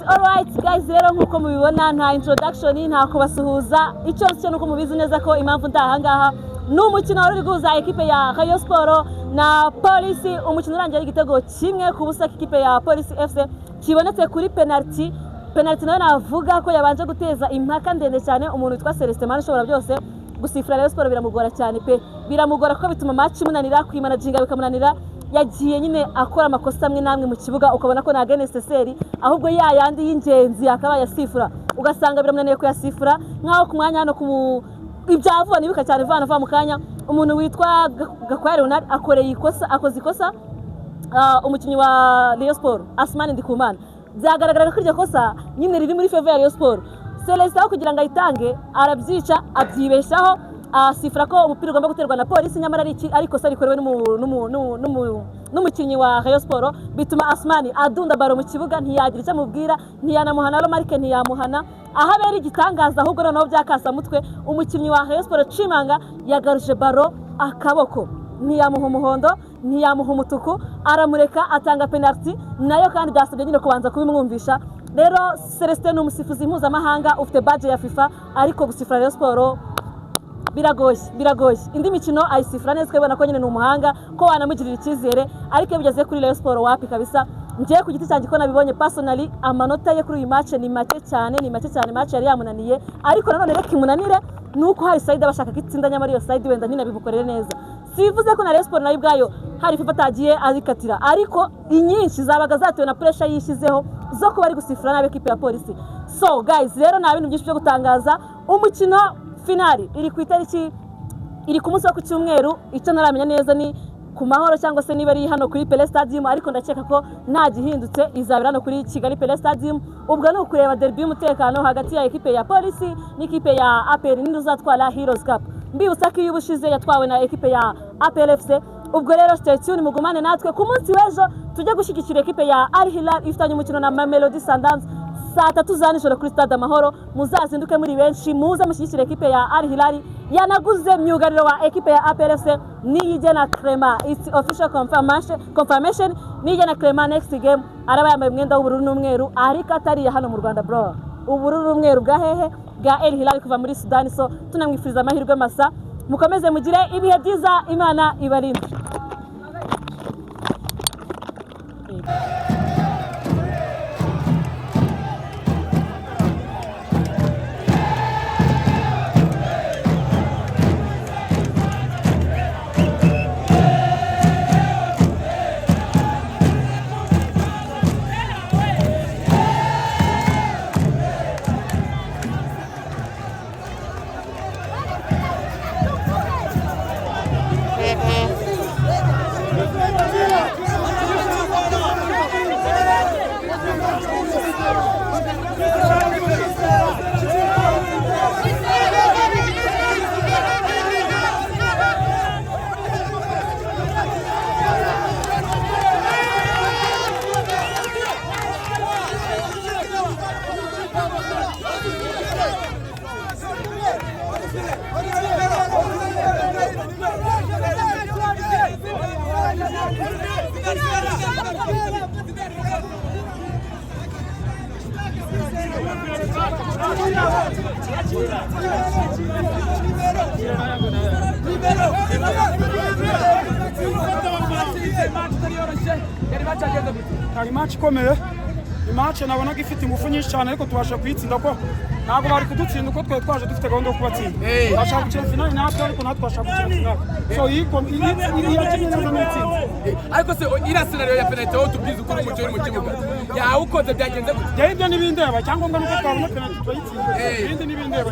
Alright guys, rero nkuko mubibona nta introduction nta kubasuhuza icyo cyo nuko mubizi neza ko impamvu ndahangaha n'umukino wari guhuza equipe ya Rayon Sport na Police. Umukino urangiye igitego kimwe ku busa equipe ya Police FC kibonetse kuri penalty nayo navuga ko yabanje guteza impaka ndende cyane. Umuntu witwa Celestin Mane ushobora byose gusifura Rayon Sport biramugora cyane pe, biramugora ko bituma match imunanira kwimanaginga bikamunanira. Yagiye nyine akora amakosa amwe namwe mu kibuga ukabona ko nta necessary, ahubwo yandi y'ingenzi akaba yasifura ugasanga biramunaniye ko yasifura nkaho ku mwanya hano ku ibyavuga nibuka cyane vana mu kanya umuntu witwa Gakwaya Leonard akoze ikosa umukinnyi wa Rayon Sport Asmani Ndikumana, byagaragara ko iryo kosa nyine riri muri favor ya Rayon Sport. Celestin kugira ngo ayitange arabyica abyibeshaho asifura ko umupira ugomba guterwa na Police, nyamara ariko se rikorewe n'umukinnyi wa Rayon Sport, bituma Asmani adunda baro mu kibuga ntiyagira icyo amubwira, ntiyanamuhana Romarike ntiyamuhana. Ahabera igitangaza ahubwo noneho byakasa mutwe umukinnyi wa Rayon Sport Chimanga yagaruje baro akaboko, ntiyamuha umuhondo ntiyamuha umutuku, aramureka atanga penalty nayo kandi byasabye nyine kubanza kubimwumvisha. Rero Celestin ni umusifuzi mpuzamahanga ufite badge ya FIFA, ariko gusifura Rayon Sport biragoye. Indi mikino ayisifura neza twebona ko nyine ni umuhanga ko wanamugirira icyizere, ariko bigeze kuri Rayon Sport wapi kabisa. Ngiye ku giti cyanjye ko nabibonye personally amanota ye kuri uyu match ni make cyane match yari yamunaniye, ariko nanone reka imunanire nuko hari side abashaka gitsinda, nyamara iyo side wenda ntinabibukorere neza. Sivuze ko na Rayon Sport nayo ubwayo hari FIFA tagiye azikatira, ariko inyinshi zabaga zatewe na pressure yishizeho zo kuba ari gusifura nabe equipe ya Police. So guys, rero nta bintu byinshi byo gutangaza. Umukino finali iri ku itariki iri ku munsi wo ku cyumweru, icyo naramenya neza ni ku Mahoro cyangwa se niba ari hano kuri Pele Stadium, ariko ndakeka ko nta gihindutse izabira hano kuri Kigali Pele Stadium. Ubwo ni ukureba derby y'umutekano hagati ya equipe ya Police n'ikipe ya APR n'uzatwara Heroes Cup. Mbibutsa ko y'ubushize yatwawe na equipe ya APR FC. Ubwo rero stay tuned mugumane natwe ku munsi w'ejo tujye gushyigikira equipe ya Al Hilal ifitanye umukino na Mamelodi Sundowns saa 3 za nijoro kuri Stade Amahoro. Muzazinduke muri benshi muze mushyigikira equipe ya Al Hilal yanaguze myugariro wa equipe ya APR FC Niyigena Clement. It's official confirmation Niyigena Clement next game araba yambaye umwenda w'ubururu n'umweru, ariko atari hano mu Rwanda bro. Ubururu n'umweru bwa hehe bwa Al Hilal kuva muri Sudan. So tunamwifuriza amahirwe masa, mukomeze mugire ibihe byiza, Imana ibarinde. Match ikomeye, match nabonaga ifite ingufu nyinshi cyane, ariko tubasha kuyitsinda ko ntabwo bari kudutsinda uko twe twaje dufite gahunda yo kubatsinda. Bashaka gukina finali natwe, ariko natwe twashaka gukina finali. So iyi yakinnye neza n'itsinda. Ariko se iriya scenario ya penalty aho tubwiza ukuri umucyo uri mu kibuga yawukoze byagenze gute? Ibyo n'ibindeba cyangwa nuko twabona penalty tuyitsinda. Ibindi n'ibindeba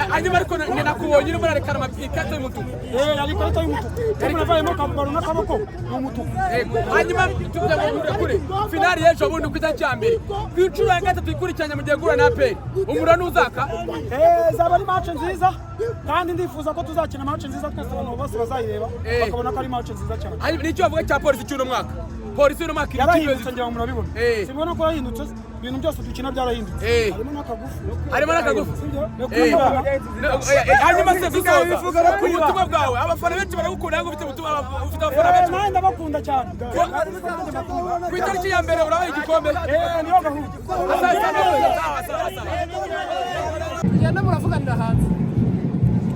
hanyuma ariko nakubonye urimo urarekana amapikate y'umutuku. Yari ikarita y'umutuku. Tunavayemo kabaro n'akaboko n'umutuku. Hanyuma tujya ngo kure finali y'ejo bundi ku itariki ya mbere ku inshuro ya gatatu ikurikiranye mu gihe gura na APR umurano uzaka. Zaba ari match nziza, kandi ndifuza ko tuzakina match nziza twese abantu bose bazayireba bakabona ko ari match nziza cyane. Nicyo bavuga cya Police cy'uno mwaka. Police y'uno mwaka yarahindutse ngira ngo murabibona. Sibona ko yahindutse ibintu byose dukina byarahindutse harimo n'akagufu hanyuma se dusoza ubutumwa bwawe abafana benshi baragukunda ngo ufite ubutumwa ufite abafana benshi nanjye ndabakunda cyane ku itariki ya mbere urabaha igikombe niyo gahunda tugenda muravuganira hanze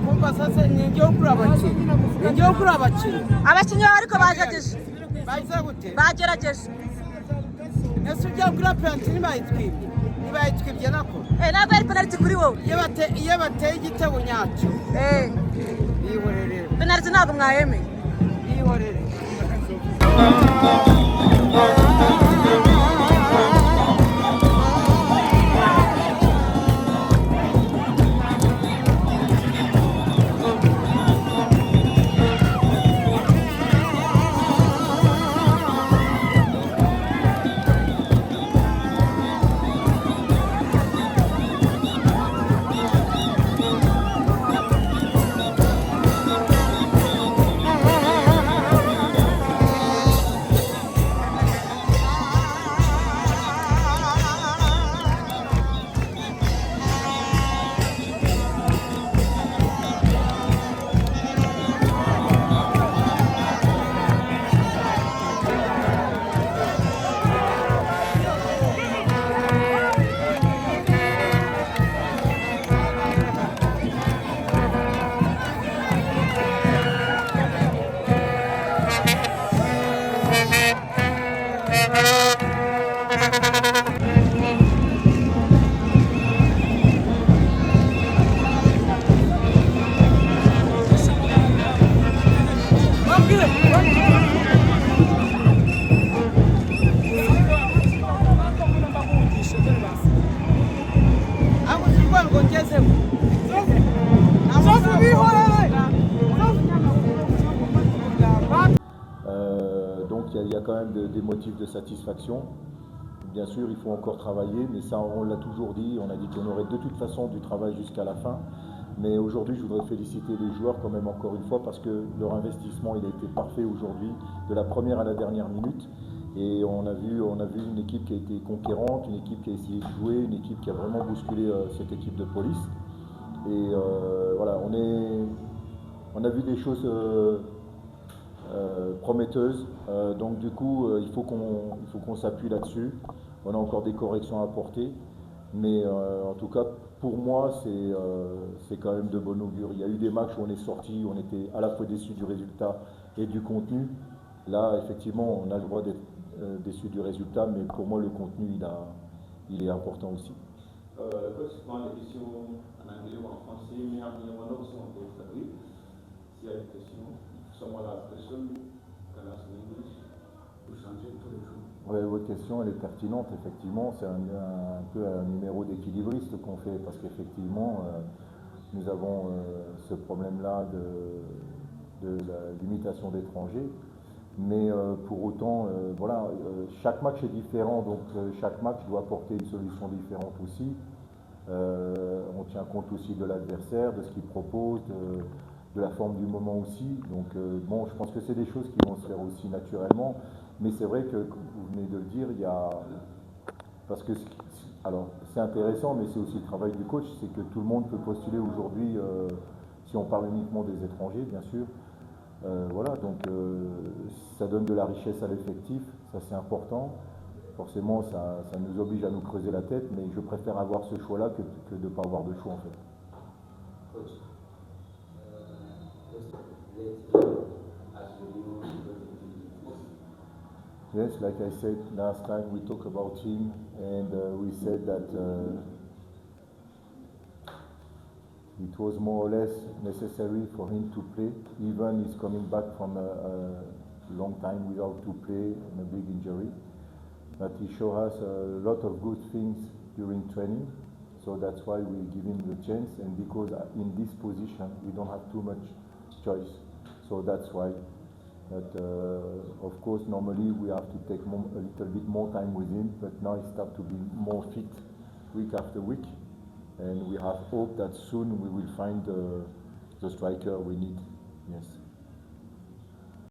kumva sasa ni igihugu kuri abakinnyi abakinnyi ariko bagerageje bagerageje ese ujya kuri penaliti ntibayitwibye nako ntabwo ari penaliti kuri wowe iyo bateye igitego nyacyo bihorere penaliti ntabwo mwayemeye bihorere Donc il y a quand même des motifs de satisfaction. Bien sûr, il faut encore travailler, mais ça on l'a toujours dit, on a dit qu'on aurait de toute façon du travail jusqu'à la fin. Mais aujourd'hui, je voudrais féliciter les joueurs quand même encore une fois parce que leur investissement il a été parfait aujourd'hui, de la première à la dernière minute. Et on a vu une équipe qui a été conquérante, une équipe qui a essayé de jouer, une équipe qui a vraiment bousculé cette équipe de Police. Et voilà, on a vu des choses prometteuses. Donc du coup, il faut qu'on s'appuie là-dessus. On a encore des corrections à apporter. Mais en tout cas, pour moi, c'est quand même de bon augure. Il y a eu des matchs où on est sorti, on était à la fois déçus du résultat et du contenu. Là, effectivement, on a le droit d'être déçu du résultat, mais pour moi, le contenu, il est important aussi. Coach, je prends les questions en anglais ou en français, mais il y a un aussi en traduit. S'il y a des questions, someone ask a question, you can ask in English. Vous changez tous les jours. Oui, votre question elle est pertinente, effectivement, c'est un peu un numéro d'équilibriste qu'on fait, parce qu'effectivement, nous avons ce problème-là de la limitation d'étrangers, mais pour autant, voilà, chaque match est différent, donc chaque match doit apporter une solution différente aussi. On tient compte aussi de l'adversaire, de ce qu'il propose, de la forme du moment aussi. Donc bon, je pense que c'est des choses qui vont se faire aussi naturellement. Mais c'est vrai que, comme vous venez de le dire, il y a... Parce que, alors, c'est intéressant, mais c'est aussi le travail du coach, c'est que tout le monde peut postuler aujourd'hui, si on parle uniquement des étrangers, bien sûr. Voilà, donc ça donne de la richesse à l'effectif, ça c'est important. Forcément, ça nous oblige à nous creuser la tête, mais je préfère avoir ce choix-là que de ne pas avoir de choix, en fait. Coach, Yes, like I said last time, we talked about him, and we said that it was more or less necessary for him to play, even he's coming back from a long time without to play and a big injury. But he showed us a lot of good things during training, so that's why we give him the chance, and because in this position we don't have too much choice, so that's why. But of course, normally we have to take a little bit more time with him, but now he starts to be more fit week after week, and we have hope that soon we will find the striker we need. Yes.